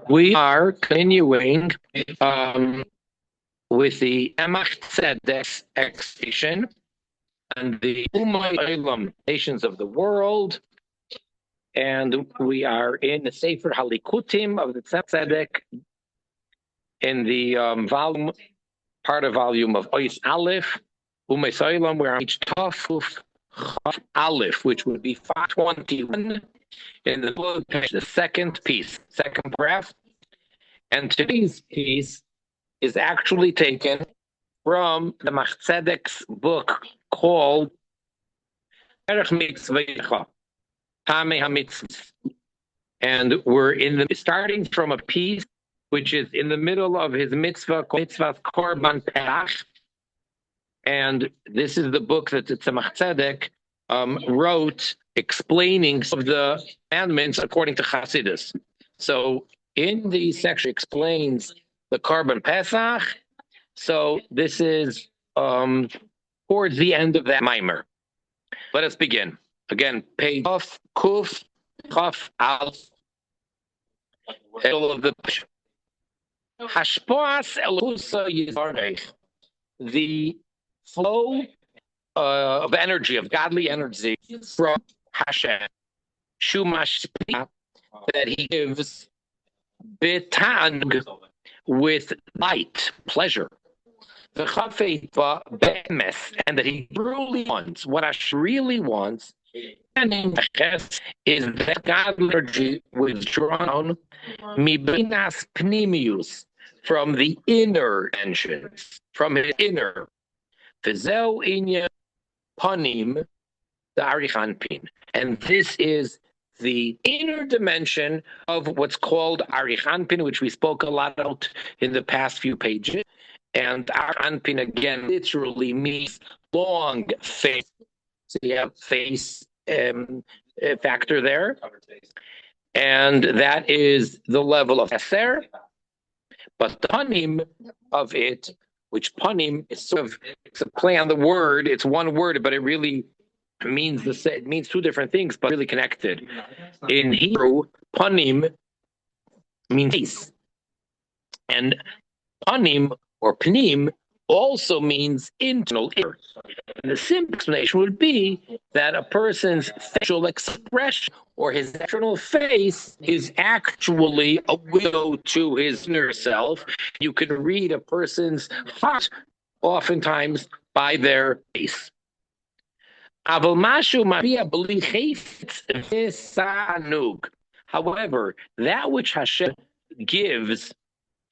We are continuing with the Tzemach Tzedek exposition and the Umot, haOlam, nations of the world, and we are in the Sefer Halikutim of the Tzemach Tzedek in the part of volume of Aleph, Umot haOlam. We're on each Taf Aleph, which would be 521 in the book, the second paragraph. And today's piece is actually taken from the Tzemach Tzedek's book called and we're starting from a piece which is in the middle of his mitzvah Korban Pesach, and this is the book that the Tzemach Tzedek wrote explaining some of the commandments according to Chassidus. So in the section explains the Korban Pesach. So this is towards the end of that mimer. Let us begin. Again, page Kuf Chaf Al. Middle of the Hashpoas Elusa Yizarech, the flow of energy, of godly energy from Hashem, Shumash, that he gives bitang, with light, pleasure, the chafetva be'emes, and that he truly wants, what Hashem really wants, is that godly energy withdrawn mibinas pnimius, from the inner dimensions, from his inner. V'zeu inya panim d'arichanpin, and this is the inner dimension of what's called arichanpin, which we spoke a lot about in the past few pages. And arichanpin again literally means long face. So you have face factor there, and that is the level of Sefer. But the panim of it, which panim is sort of, it's a play on the word. It's one word, but it really means it means two different things, but really connected. In Hebrew, panim means face, and panim or pnim also means internal ear. And the simple explanation would be that a person's facial expression or his external face is actually a window to his inner self. You can read a person's heart oftentimes by their face. However, that which Hashem gives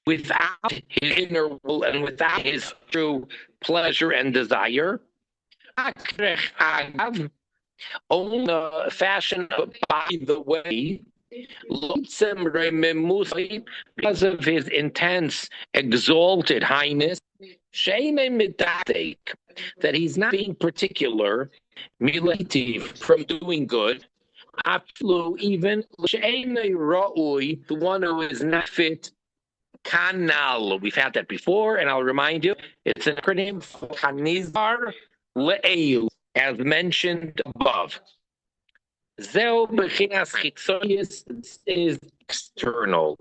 without his inner will and without his true pleasure and desire, only fashion by the way, because of his intense, exalted highness, that he's not being particular, from doing good, even the one who is not fit. Kanal. We've had that before, and I'll remind you, it's an acronym for Hanizar Le'el, as mentioned above. Zeo Bechinas Chitzonius is external.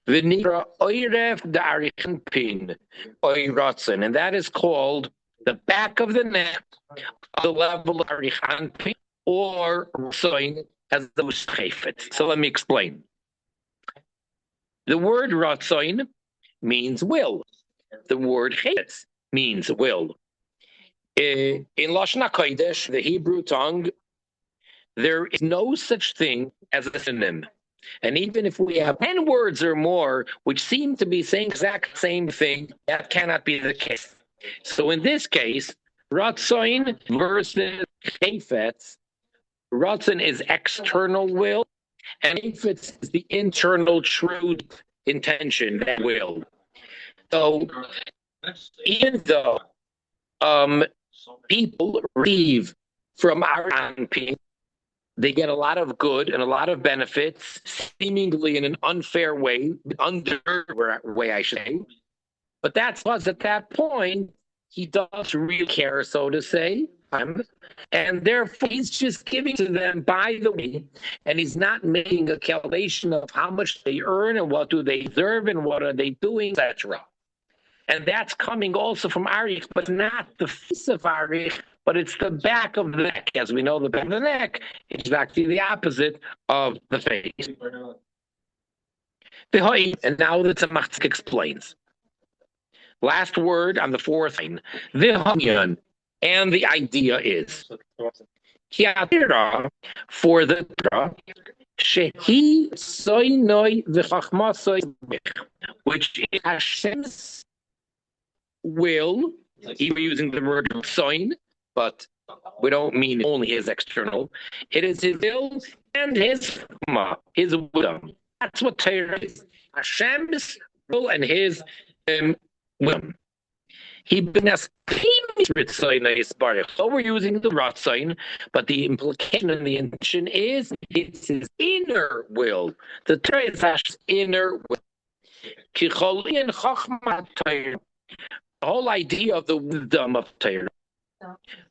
V'nira Oiref Da'arichan Pin Oiratzen, and that is called the back of the neck, the level of Arichan Pin, or Ratzoin as the Chayfet. So let me explain. The word Ratzoin means will. The word Chayfetz means will. In Lashon HaKodesh, the Hebrew tongue, there is no such thing as a synonym. And even if we have 10 words or more which seem to be saying exact same thing, that cannot be the case. So in this case, Ratzoin versus Chayfetz, Ratzon is external will, and Chayfetz is the internal true intention, that will. So even though people receive from our Anpin, they get a lot of good and a lot of benefits, seemingly in an unfair way, way I should say. But that's because at that point, he does really care, so to say, and therefore he's just giving to them by the way, and he's not making a calculation of how much they earn and what do they deserve and what are they doing, etc. And that's coming also from Arich, but not the face of Arich, but it's the back of the neck. As we know, the back of the neck is exactly the opposite of the face. And now the Tzemach Tzedek explains. Last word on the fourth line. And the idea is for the shehi soinoi v'chachma, which is Hashem's will, even using the word soin, but we don't mean only his external. It is his will and his wisdom. That's what Torah is. Hashem's will and his will. So we're using the Ratzain, but the implication and the intention is it's his inner will. The Torah is Hashem's inner will. The whole idea of the wisdom of Torah,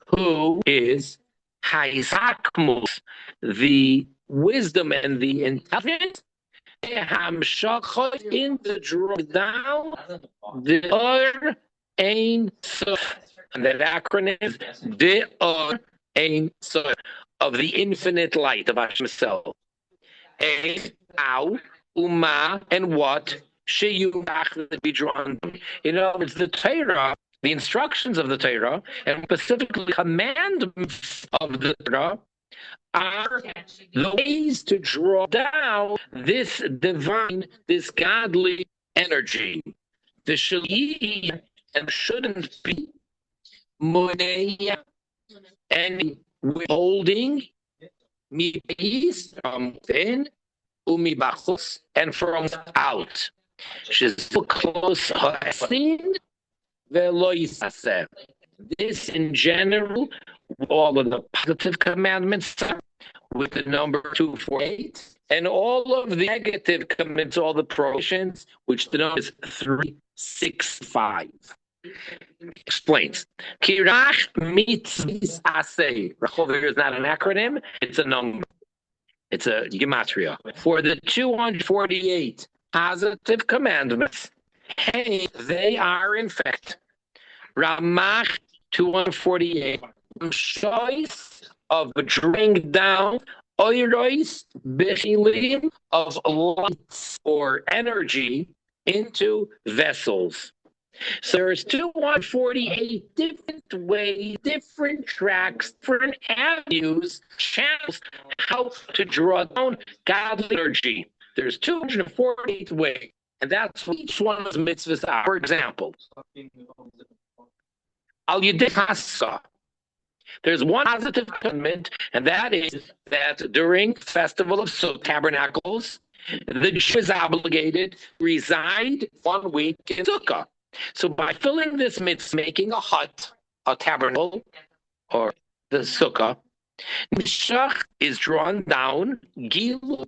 who is Haizakmus, the wisdom and the intelligence, in the draw down the or Ein Sof, and that acronym is the or Ein Sof, of the infinite light of Hashem Himself. Ein, how, uma, and what sheyumach be drawn. In other words, the Torah, the instructions of the Torah, and specifically commandments of the Torah, are the ways to draw down this divine, this godly energy. The shali and shouldn't be monei and withholding mi peace from within umi bachus and from out. She's close ha'asin ve'lo yisaseh. This in general, all of the positive commandments with the number 248, and all of the negative commandments, all the prohibitions, which the number is 365. Explains. Kirach mitzvahs aseh. Rachov here is not an acronym, it's a number. It's a gematria. For the 248 positive commandments, hey, they are in fact Ramach 248 choice of drawing down oiros bechilim of lights or energy into vessels. So there's 248 different ways, different tracks, different avenues, channels, how to draw down godly energy. There's 248 ways, and that's what each one of those mitzvahs are. For example, Al Yedei Hasa. There's one positive commandment, and that is that during the festival of Tabernacles, the Jew is obligated to reside 1 week in Sukkah. So by filling this mitzvah, making a hut, a tabernacle, or the Sukkah, Moshiach is drawn down, Gilu.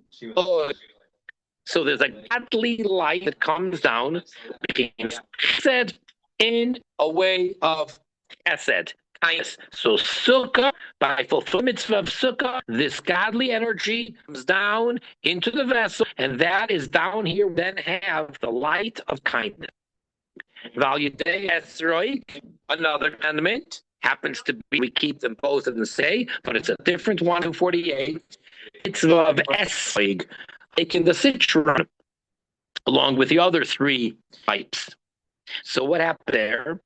So there's a godly light that comes down, said in a way of Chesed. So Sukkah, by fulfillment of Sukkah, this godly energy comes down into the vessel, and that is down here. We then have the light of kindness. Validei Esroik, another commandment, happens to be, we keep them both in the same, but it's a different 148. It's of Esroik, taking the citron, along with the other 3 types. So what happened there?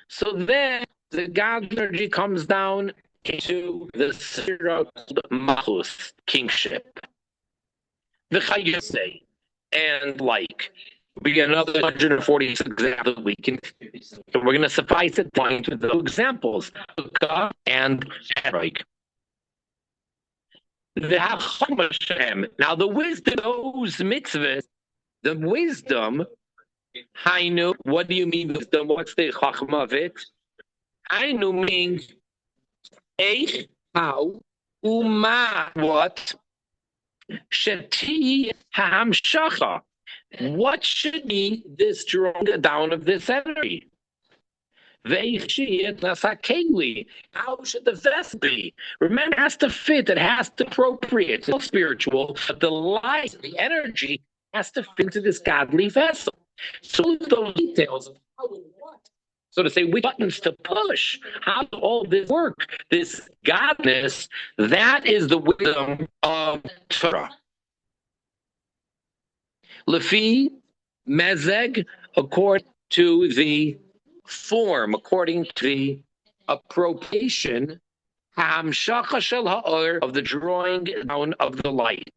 So then the God energy comes down into the Sirah Malchus, kingship. The Chayese, and like, we get another 146 examples we can. So we're going to suffice it point to those examples, and Erich. Now the wisdom, those mitzvahs, the wisdom. Hainu, what do you mean wisdom? What's the chachma of it? Hainu means how, uma, what? Sheti hahamshacha. What should be this drawing down of this energy? How should the vessel be? Remember, it has to fit, it has to appropriate. It's spiritual, but the light, the energy has to fit into this godly vessel. So those details of how and what. So to say, which buttons to push, how does all this work, this godness, that is the wisdom of Torah. Lefi mezeg, according to the form, according to the appropriation, ha'amshacha shel ha'or, of the drawing down of the light.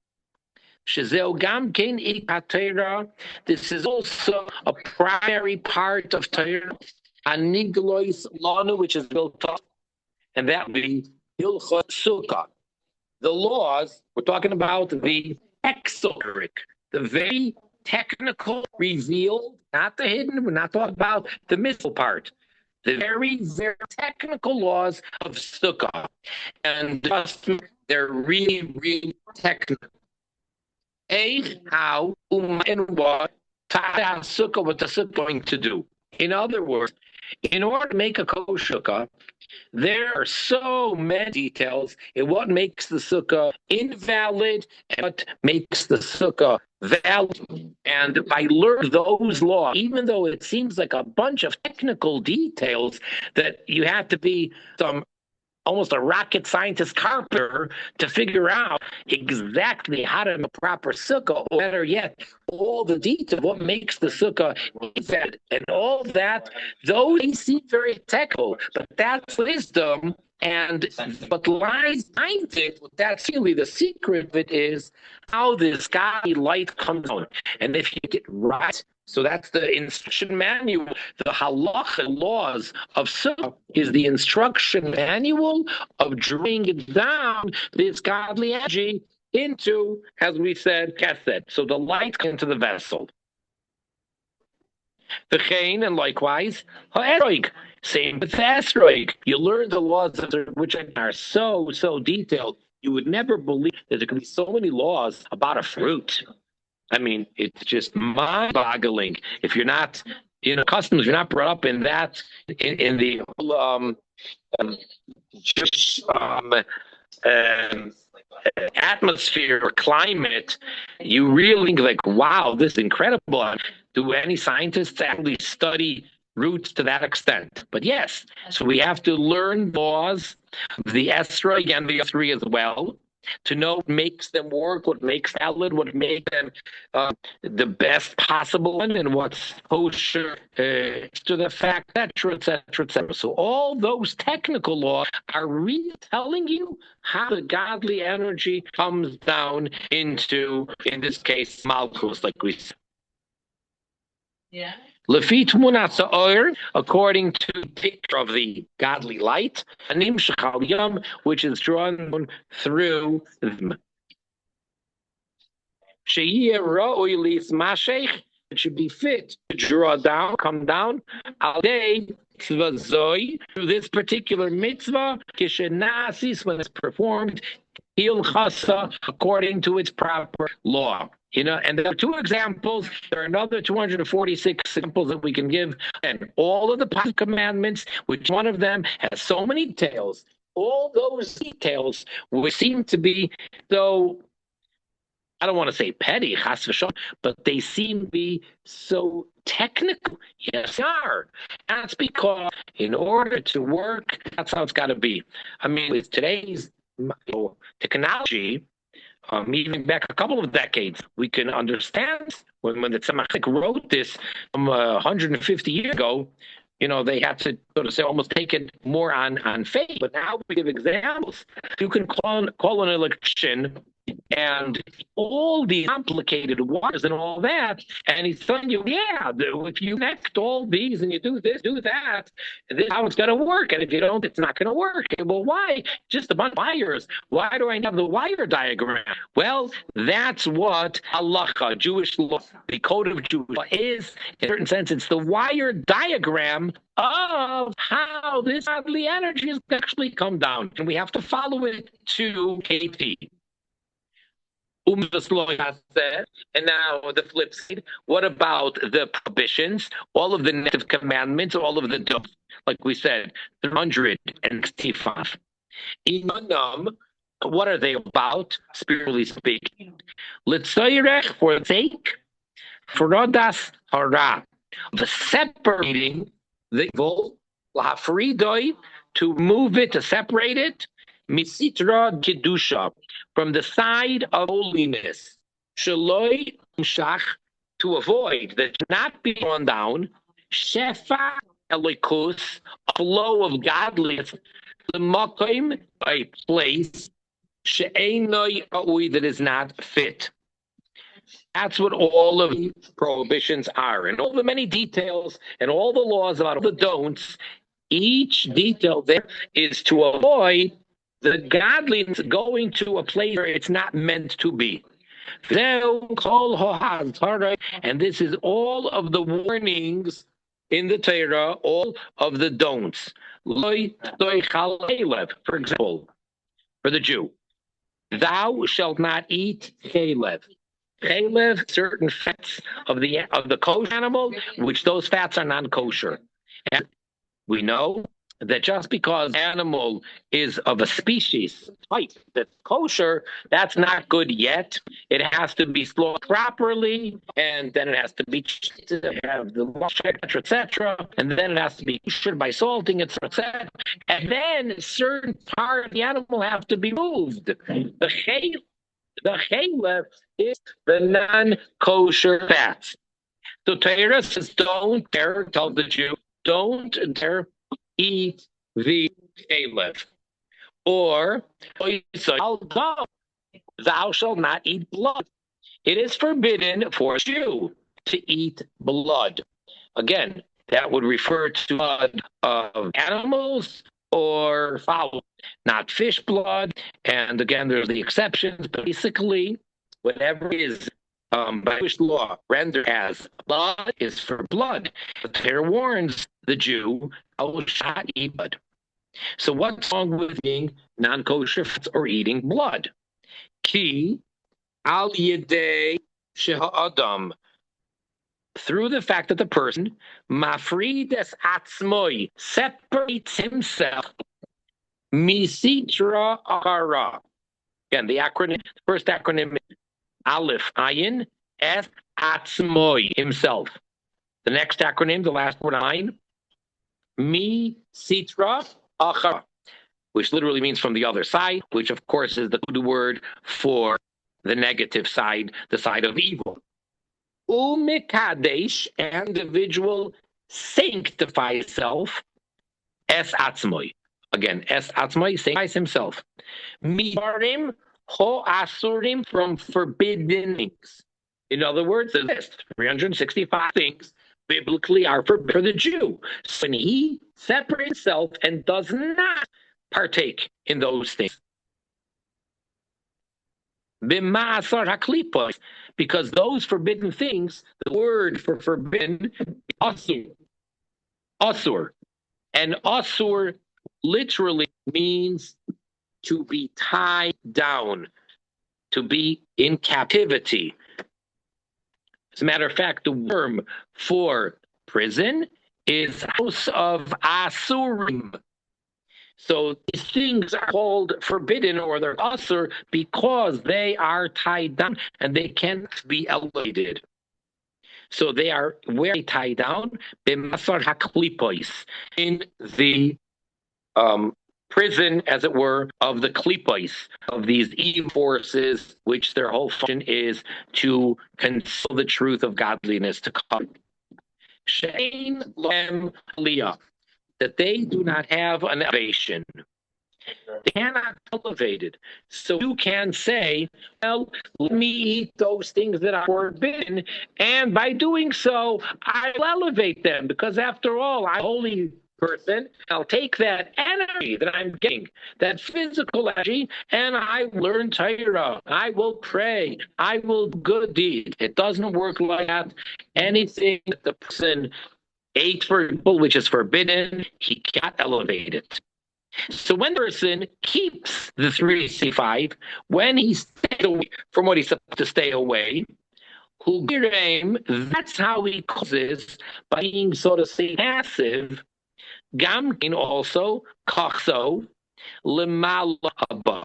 Shezeu gam kein ikat Torah. This is also a primary part of Torah. Aniglois lanu, which is built up, and that would be Hilchot Sukkah. The laws, we're talking about the exoteric, the very technical, revealed, not the hidden, we're not talking about the mystical part. The very, very technical laws of Sukkah. And trust me, they're really, really technical. How, and what the Sukkah going to do. In other words, in order to make a kosher sukkah, there are so many details in what makes the sukkah invalid and what makes the sukkah valid. And by learning those laws, even though it seems like a bunch of technical details that you have to be almost a rocket scientist carpenter to figure out exactly how to make a proper sukkah, or better yet, all the details of what makes the sukkah valid and all that, though they seem very technical, but that's wisdom. And but lies behind it, that's really the secret of it, is how this godly light comes on. And if you get right, so that's the instruction manual. The halacha laws of Sukkah is the instruction manual of drawing it down, this godly energy, into, as we said, kesed. So the light into the vessel. The chain, and likewise, ha'eroig. Same with the esroig. You learn the laws which are so detailed. You would never believe that there can be so many laws about a fruit. I mean, it's just mind-boggling. If you're not, customs, you're not brought up in that, in the atmosphere or climate, you really think like, wow, this is incredible. Do any scientists actually study roots to that extent? But yes, so we have to learn laws of the esrog and the three as well, to know what makes them work, what makes valid, what makes them the best possible one, and what's kosher to the fact, etc., etc., etc. So all those technical laws are really telling you how the godly energy comes down into, in this case, malchus, like we said. Yeah. Lefit Munat Or, according to the picture of the godly light, Anim Shachal Yom, which is drawn through them. Sheiyeh Ra'oi Lis Mashech, it should be fit to draw down, come down, al day Tzvazoi, through this particular mitzvah, Kishenasis, when it's performed, Il Chasa, according to its proper law. And there are two examples. There are another 246 examples that we can give. And all of the positive commandments, which one of them has so many details, all those details which seem to be so, I don't want to say petty, chas v'shalom, but they seem to be so technical. Yes, they are. That's because in order to work, that's how it's got to be. I mean, with today's technology, even back a couple of decades, we can understand when the Tzemach Tzedek wrote this 150 years ago. They had to sort of say almost take it more on faith. But now we give examples. You can call an election and all the complicated wires and all that, and he's telling you, yeah, if you connect all these and you do this, do that, this is how it's going to work. And if you don't, it's not going to work. Well, why? Just a bunch of wires. Why do I have the wire diagram? Well, that's what halacha, Jewish law, the code of Jewish law is. In a certain sense, it's the wire diagram of how this godly energy has actually come down. And we have to follow it to KT. And now the flip side, what about the prohibitions, all of the negative commandments, all of the don'ts, like we said, 365. What are they about, spiritually speaking? L'tzoyrech, for sake, frodas hara, the separating the evil, lahafridoi, to move it, to separate it, misitra kedusha, from the side of holiness, shaloi mshach, to avoid that not be drawn down, shefa elikus, a flow of godliness, the makim, a place, she'enoi ra'ui, that is not fit. That's what all of the prohibitions are, and all the many details and all the laws about all the don'ts. Each detail there is to avoid the godliness going to a place where it's not meant to be. And this is all of the warnings in the Torah, all of the don'ts. For example, for the Jew, thou shalt not eat chalev. Chalev, certain fats of the kosher animal, which those fats are non-kosher. And we know that just because animal is of a species type that's kosher, that's not good yet. It has to be slaughtered properly, and then it has to be have the wash, etc. And then it has to be koshered by salting, etc. And then certain parts of the animal have to be moved. The chalev is the non-kosher fats. So Torah says, don't dare, tell the Jew, don't dare eat the chalev. Or, thou shalt not eat blood. It is forbidden for a Jew to eat blood. Again, that would refer to blood of animals or fowl, not fish blood. And again, there's the exceptions, but basically, whatever is by Jewish law rendered as blood is for blood. The Torah warns the Jew, I will not eat blood. So what's wrong with eating non-kosher foods or eating blood? Ki al yedei sheha'adam, through the fact that the person mafrides atzmoi, separates himself, misitra akara. Again, the first acronym is Aleph, Ayin, Es, Atzmoi, himself. The next acronym, the last word, Ayin, Mi, Sitra, Achara, which literally means from the other side, which of course is the good word for the negative side, the side of evil. Umikadesh, individual sanctify self, Es Atzmoi. Again, Es Atzmoi, sanctifies himself. Mibarim, Ho asurim, from forbidden things. In other words, the list 365 things biblically are forbidden for the Jew. So when he separates himself and does not partake in those things, b'ma'asar haklipos, because those forbidden things, the word for forbidden, asur, asur, and asur literally means to be tied down, to be in captivity. As a matter of fact, the term for prison is house of asurim. So these things are called forbidden, or they're asur, because they are tied down and they can't be elevated. So they are where they tie down, b'masar haklipois, in the prison, as it were, of the klipos, of these evil forces, which their whole function is to conceal the truth of godliness to come. Shein lem aliyah, that they do not have an elevation. They cannot be elevated. So you can say, well, let me eat those things that are forbidden, and by doing so, I'll elevate them, because after all, I'm a holy person. I'll take that energy that I'm getting, that physical energy, and I learn Torah. I will pray. I will do good deeds. It doesn't work like that. Anything that the person ate, for example, which is forbidden, he can't elevate it. So when the person keeps the 365, when he stays away from what he's supposed to stay away, that's how he causes, by being, so to say, passive, Gamkin also, Kachso, Lemala Haba.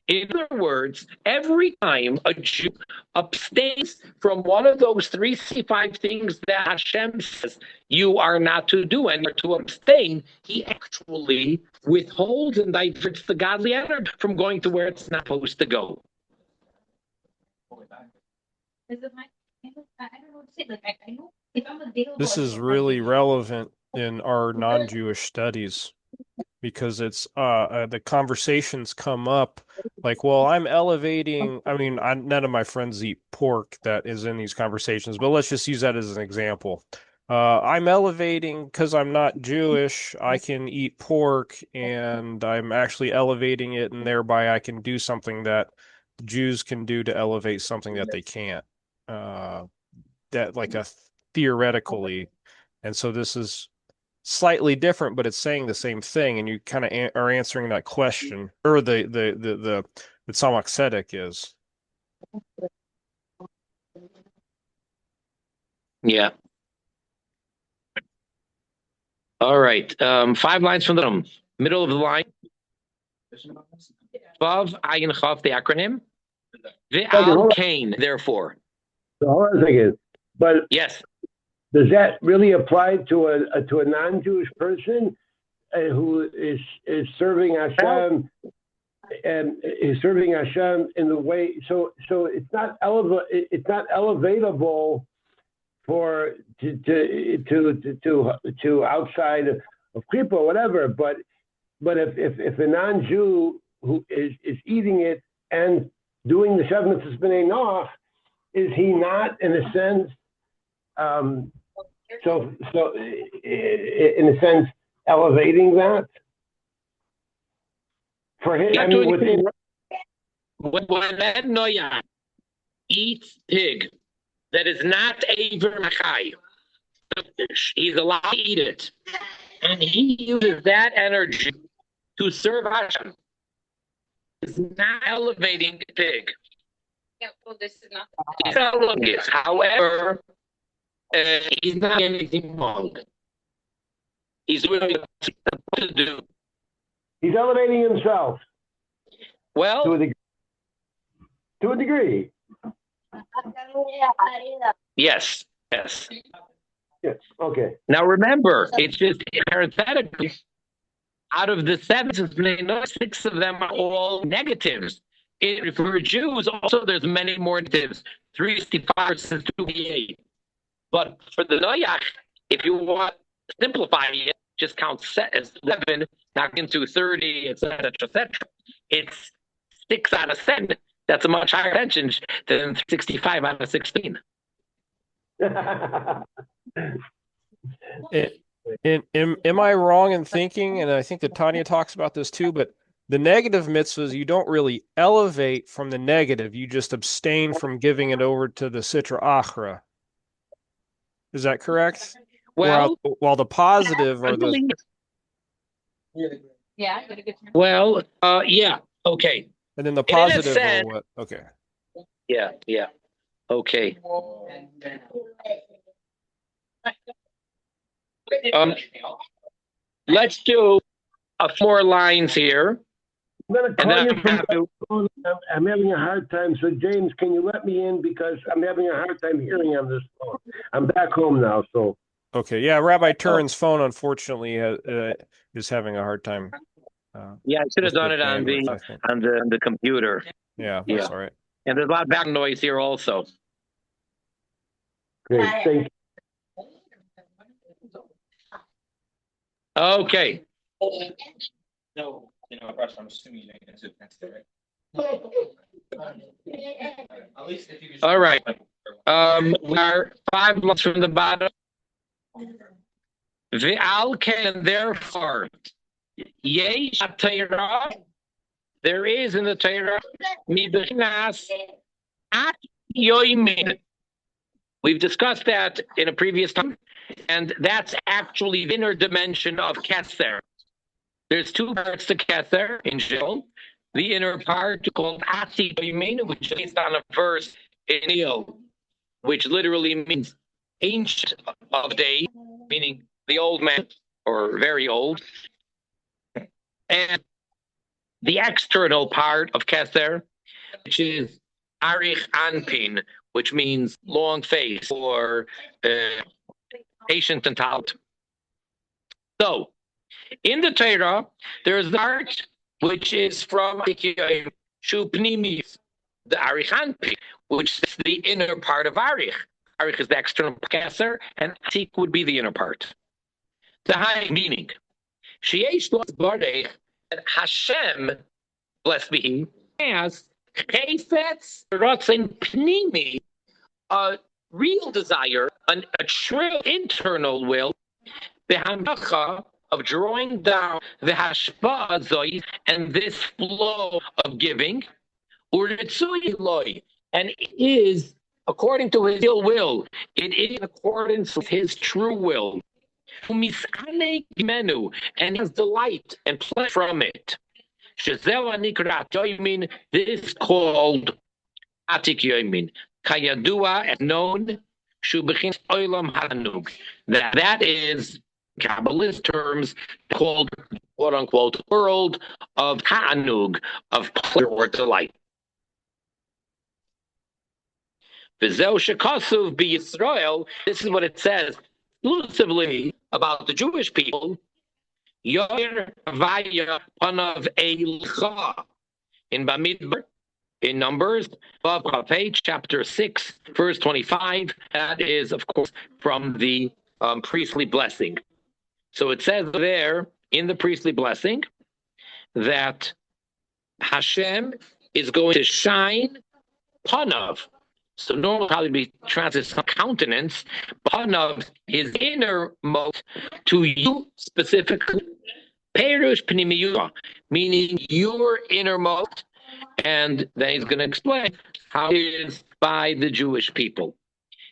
In other words, every time a Jew abstains from one of those 365 things that Hashem says you are not to do and you're to abstain, he actually withholds and diverts the godly energy from going to where it's not supposed to go. This is really relevant in our non-Jewish studies, because it's the conversations come up like, well, I'm elevating. I mean, none of my friends eat pork that is in these conversations, but let's just use that as an example. I'm elevating because I'm not Jewish. I can eat pork, and I'm actually elevating it, and thereby I can do something that Jews can do to elevate something that they can't. That like a theoretically, and so this is slightly different, but it's saying the same thing, and you kind of are answering that question, or the Tzemach Tzedek is. Yeah. All right. 5 lines from the middle of the line. Vav Ayin Chav, the acronym. Ve'al Kain, therefore. So hold on a second. But yes, does that really apply to a non-Jewish person who is serving Hashem and is serving Hashem in the way? So it's not elevatable for to outside of Kripa or whatever. But if a non-Jew who is eating it and doing the Shev Mitzvahs B'nai Noach, is he not in a sense? So in a sense, elevating that for him. I mean, within when that noya eats pig that is not Aver Machai, he's allowed to eat it, and he uses that energy to serve Hashem. It's not elevating the pig. Yeah, well, this is not. He's elevating it. However, he's not doing anything wrong. He's doing what he's supposed to do. He's elevating himself. Well, to a degree. Yes. Yes. Okay. Now remember, it's just parenthetically. Out of the 7, 6 of them are all negatives. For Jews, also, there's many more negatives. 365 versus 288. But for the Noyach, if you want to simplify it, just count as 11, knock into 30, etc., etc. It's 6 out of 7. That's a much higher percentage than 65 out of 16. Am I wrong in thinking, and I think that Tanya talks about this too, but the negative mitzvahs, you don't really elevate from the negative. You just abstain from giving it over to the Sitra Achra. Is that correct? Well, while the positive or the... Yeah. Well, yeah. Okay. And then the positive sense, or what? Okay. Yeah. Okay. Let's do a 4 lines here. I'm going to call you from the phone. I'm having a hard time. So, James, can you let me in? Because I'm having a hard time hearing on this phone. I'm back home now, so. Okay. Yeah, Rabbi Turen's phone, unfortunately, is having a hard time. Yeah, I should have done it on the computer. Yeah, that's all right. And there's a lot of background noise here also. Great, thank you. Okay. No, I'm assuming you didn't answer that's right. At least if you could. All right. We're 5 months from the bottom. Ve'al Ken, therefore, yesh Torah. There is in the Torah mibechinas at yoimin. We've discussed that in a previous time, and that's actually the inner dimension of Keser. There's two parts to Kether in general. The inner part called Ati Yomin, which is based on a verse in Neil, which literally means ancient of days, meaning the old man or very old. And the external part of Kether, which is Arich Anpin, which means long face or patient and tolerant. So, in the Torah, there's the part which is from Shupnimis, the Arich Anpin, which is the inner part of Arich. Arich is the external Kether, and Atik would be the inner part. The high meaning. Sheyesh lo barech that Hashem, blessed be He, has chayfetz rotzen pnimi, a real desire, a true internal will, the hamacha of drawing down the hashpa'ah zoy and this flow of giving, uritzui loy, and it is according to His real will. It is in accordance with His true will. And has delight and pleasure from it. This is called Atik Yomin. Kayadua, as known, haOlam hanug. That is, Kabbalist terms, called, quote unquote, world of hanug, of pleasure or delight. This is what it says exclusively about the Jewish people. Yoir Vaya Panav Eilcha in Bamidbar, in Numbers, page chapter 6, verse 25. That is, of course, from the priestly blessing. So it says there in the priestly blessing that Hashem is going to shine Panav. So normally probably be translated countenance, Panav, his innermost, to you specifically, Perush Pnimiyuah, meaning your innermost, and then he's going to explain how it is by the Jewish people.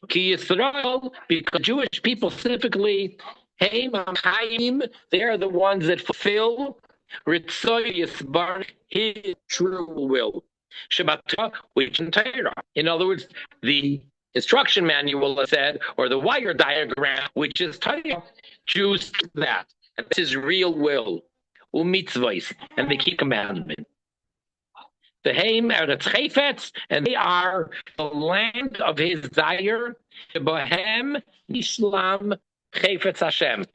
Ki Yisrael, because Jewish people specifically, Heim HaChaim, they are the ones that fulfill Ritzoy Yisbar, his true will. Shabbat, which in Torah. In other words, the instruction manual said, or the wire diagram, which is Torah, Jews keep that. And this is real will. Umitzvos, and they keep commandment. The Haim are the Tzchefetz, and they are the land of His desire. Bohem Nishlam Chefetz Hashem.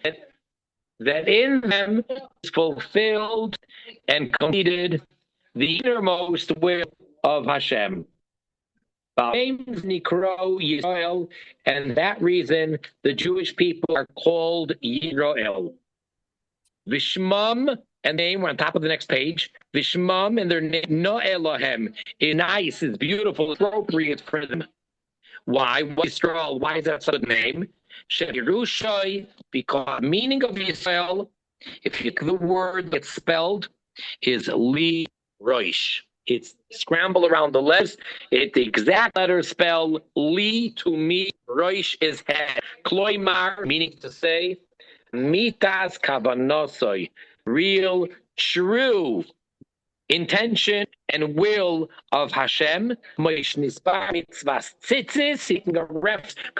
That in them is fulfilled and completed the innermost will of Hashem. Names Nikro Yisrael, and that reason the Jewish people are called Yisrael. Vishmam, and name, we're on top of the next page. Vishmam, and their name, No Elohem, is nice, is beautiful, appropriate for them. Why? Yisrael, why is that such a name? Sherushai, because meaning of Yisrael, if you the word that's spelled, is Li Roish. It's scrambled around the letters. The exact letters spell Li to me. Roish is head. Kloimar, meaning to say, Mitas Kavanosoi, real, true intention and will of Hashem. Because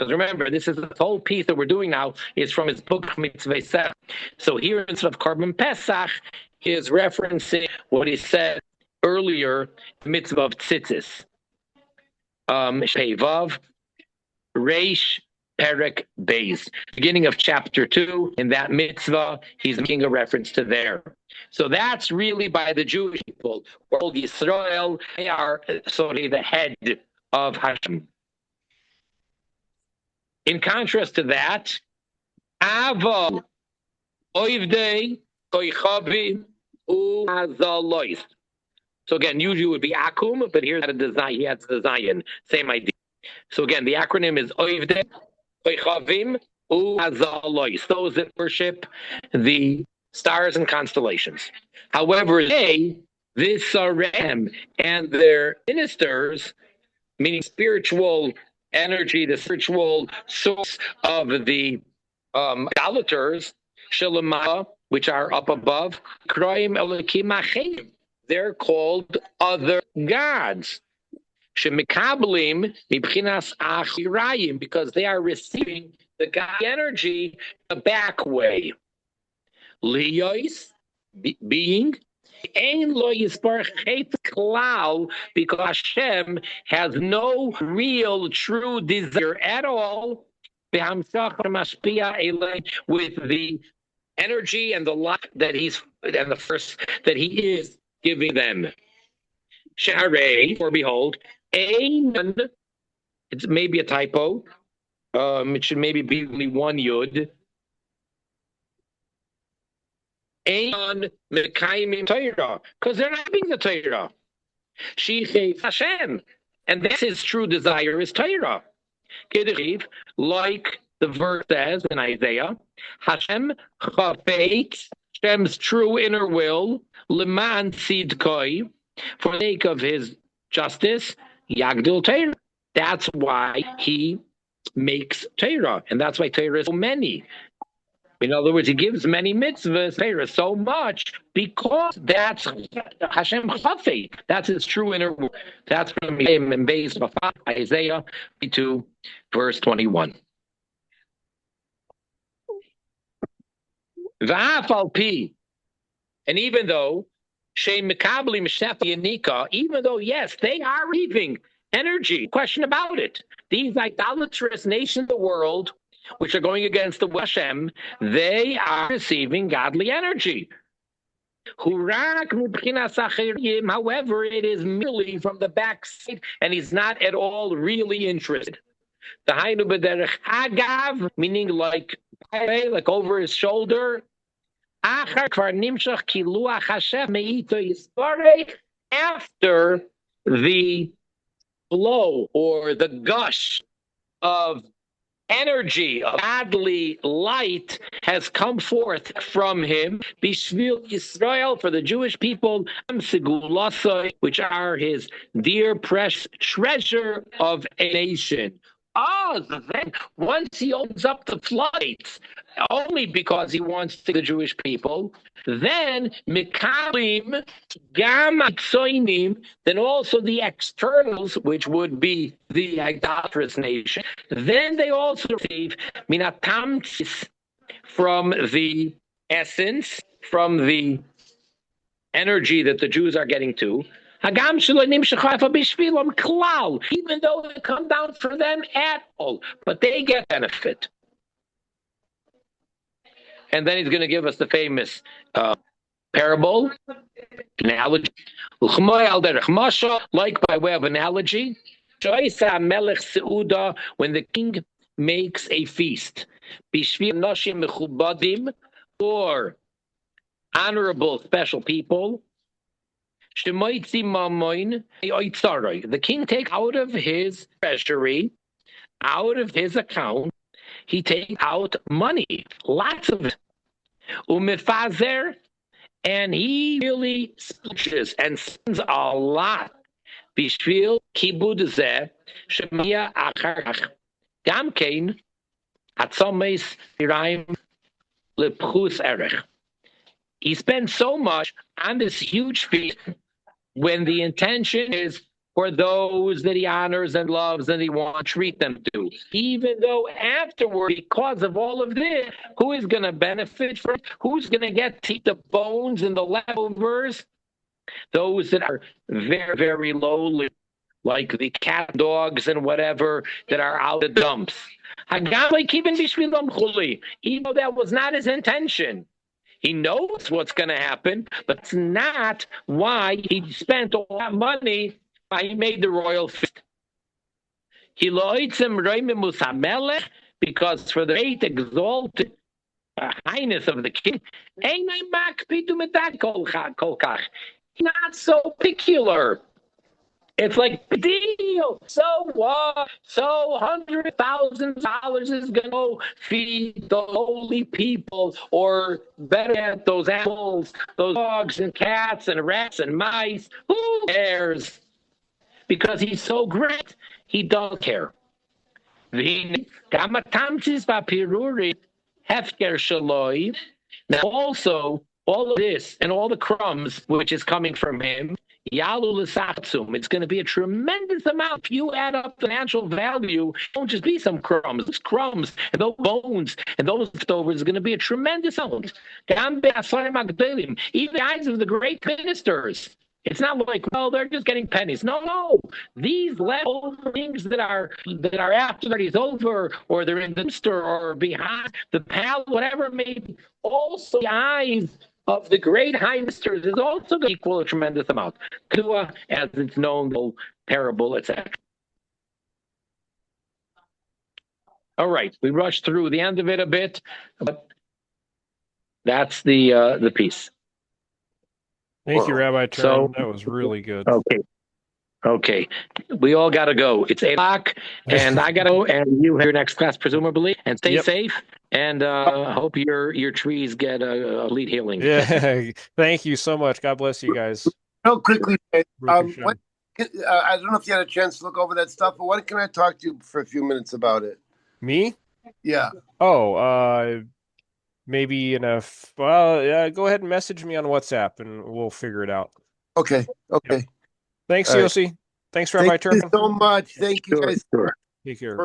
remember, this is the whole piece that we're doing now is from his book Mitzvah Sefer. So here instead of Korban Pesach, he is referencing what he said earlier, mitzvah of tzitzis. Pevav, Reish, Perek, Beis. Beginning of chapter 2, in that mitzvah, he's making a reference to there. So that's really by the Jewish people. World Yisrael, they are the head of Hashem. In contrast to that, Avo, Oivdei, Koichavim, Uzalois. So again, usually it would be Akum, but here's a design. He adds the Zion. Same idea. So again, the acronym is Oivdei, Koichavim, Uzalois. Those that worship the stars and constellations. However, they, this Sarem, and their ministers, meaning spiritual energy, the spiritual source of the idolaters, Shalomah, which are up above, they're called other gods. Because they are receiving the God energy the back way. Being, because Hashem has no real true desire at all with the energy and the light that he's and the first that he is giving them. Sha'arei, or behold, it's maybe a typo. It should maybe be only one yud. Because they're not being the Torah. She says Hashem, and that's his true desire is Torah. Like the verse says in Isaiah, Hashem chafetz, Hashem's true inner will, leman tzidkoi, for the sake of his justice, yagdil Torah. That's why he makes Torah, and that's why Torah is so many. In other words, he gives many mitzvahs, Torah, so much because that's Hashem Chafei. That's his true inner will. That's from Beis, Isaiah 2, verse 21. And even though even though, yes, they are receiving energy, question about it. These idolatrous nations of the world, which are going against the Hashem, they are receiving godly energy. However, it is merely from the backside, and he's not at all really interested. The Hainu b'derech agav, meaning like over his shoulder. After the flow or the gush of energy, of godly light has come forth from him, Bishvil Yisrael, for the Jewish people, which are his dear, precious treasure of a nation. Then once he opens up the floodgates, only because he wants to the Jewish people, then Mikalim, Gam Atzoinim, then also the externals, which would be the idolatrous nation, then they also receive Minatamtis from the essence, from the energy that the Jews are getting to. Even though it comes down for them at all, but they get benefit. And then he's going to give us the famous parable, analogy, like by way of analogy, when the king makes a feast for honorable special people. The king takes out of his treasury, out of his account, he takes out money, lots of it. And he really splurges and spends a lot. Bishvil kibud zeh shemia acharach gam kein atzomes biraim lepchus erech. He spends so much on this huge feast when the intention is for those that he honors and loves and he wants to treat them to. Even though afterward, because of all of this, who is going to benefit from it? Who's going to get to eat the bones and the leftovers? Those that are very, very lowly, like the cat, dogs, and whatever that are out of the dumps. Even though that was not his intention. He knows what's going to happen, but it's not why he spent all that money, why he made the royal feast. Because for the great exalted highness of the king, not so particular. It's like, big deal. So what? So $100,000 is going to feed the holy people, or better yet, those animals, those dogs and cats and rats and mice. Who cares? Because he's so great, he don't care. Now, also, all of this and all the crumbs which is coming from him, Yalu l'satzum. It's going to be a tremendous amount. If you add up the financial value, it won't just be some crumbs. Those crumbs and those bones and those leftovers is going to be a tremendous amount. Even the eyes of the great ministers. It's not like, well, they're just getting pennies. No. These leftover things that are after that is over, or they're in the store or behind the pal, whatever it may be, also the eyes of the great high ministers is also going to equal a tremendous amount. As it's known, the parable, etc. All right, we rushed through the end of it a bit, but that's the piece. Thank you, Rabbi Turen. So, that was really good. Okay. We all got to go. It's 8 o'clock, and I got to go, and you have your next class, presumably, and stay safe, and hope your trees get a lead healing. Yeah, thank you so much. God bless you guys. Real quickly, I Really don't know if you had a chance to look over that stuff, but when can I talk to you for a few minutes about it? Me? Yeah. Oh, maybe go ahead and message me on WhatsApp and we'll figure it out. Okay. Thanks, All right. Yossi. Thanks, Rabbi Turen. Thank you so much. Thank you, guys. Sure. Take care.